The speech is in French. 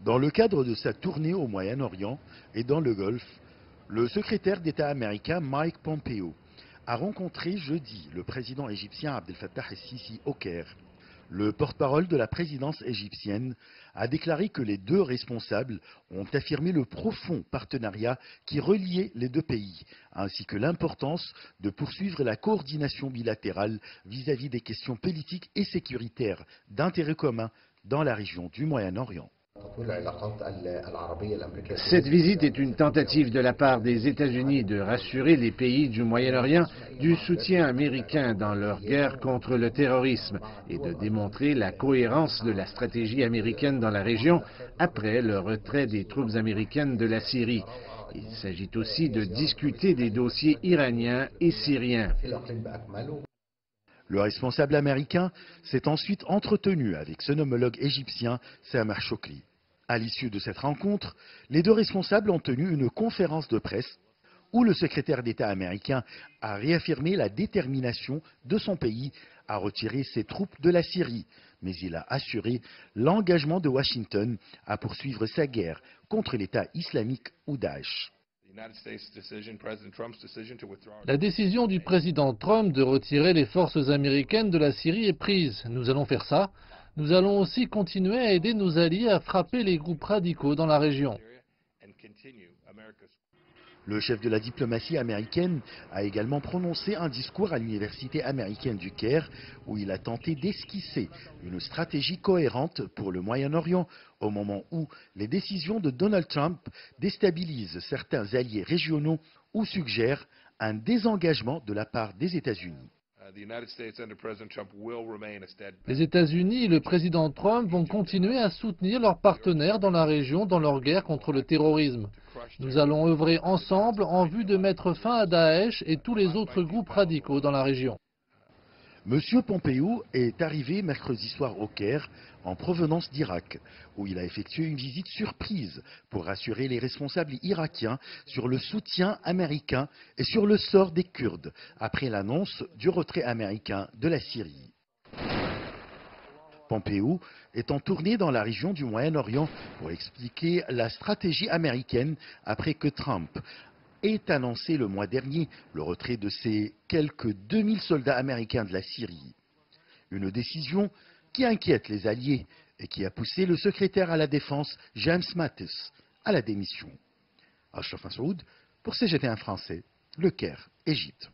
Dans le cadre de sa tournée au Moyen-Orient et dans le Golfe, le secrétaire d'État américain Mike Pompeo a rencontré jeudi le président égyptien Abdel Fattah el-Sisi au Caire. Le porte-parole de la présidence égyptienne a déclaré que les deux responsables ont affirmé le profond partenariat qui reliait les deux pays, ainsi que l'importance de poursuivre la coordination bilatérale vis-à-vis des questions politiques et sécuritaires d'intérêt commun dans la région du Moyen-Orient. Cette visite est une tentative de la part des États-Unis de rassurer les pays du Moyen-Orient du soutien américain dans leur guerre contre le terrorisme et de démontrer la cohérence de la stratégie américaine dans la région après le retrait des troupes américaines de la Syrie. Il s'agit aussi de discuter des dossiers iraniens et syriens. Le responsable américain s'est ensuite entretenu avec son homologue égyptien Samar Chokri. À l'issue de cette rencontre, les deux responsables ont tenu une conférence de presse où le secrétaire d'État américain a réaffirmé la détermination de son pays à retirer ses troupes de la Syrie, mais il a assuré l'engagement de Washington à poursuivre sa guerre contre l'État islamique ou Daesh. La décision du président Trump de retirer les forces américaines de la Syrie est prise. Nous allons faire ça. Nous allons aussi continuer à aider nos alliés à frapper les groupes radicaux dans la région. Le chef de la diplomatie américaine a également prononcé un discours à l'université américaine du Caire où il a tenté d'esquisser une stratégie cohérente pour le Moyen-Orient au moment où les décisions de Donald Trump déstabilisent certains alliés régionaux ou suggèrent un désengagement de la part des États-Unis. Les États-Unis et le président Trump vont continuer à soutenir leurs partenaires dans la région dans leur guerre contre le terrorisme. Nous allons œuvrer ensemble en vue de mettre fin à Daesh et tous les autres groupes radicaux dans la région. Monsieur Pompeo est arrivé mercredi soir au Caire en provenance d'Irak, où il a effectué une visite surprise pour rassurer les responsables irakiens sur le soutien américain et sur le sort des Kurdes, après l'annonce du retrait américain de la Syrie. Pompeo est en tournée dans la région du Moyen-Orient pour expliquer la stratégie américaine après que Trump ait annoncé le mois dernier le retrait de ses quelques 2000 soldats américains de la Syrie. Une décision qui inquiète les alliés et qui a poussé le secrétaire à la Défense, James Mattis, à la démission. Ashraf Massoud, pour CGT1 français, Le Caire, Égypte.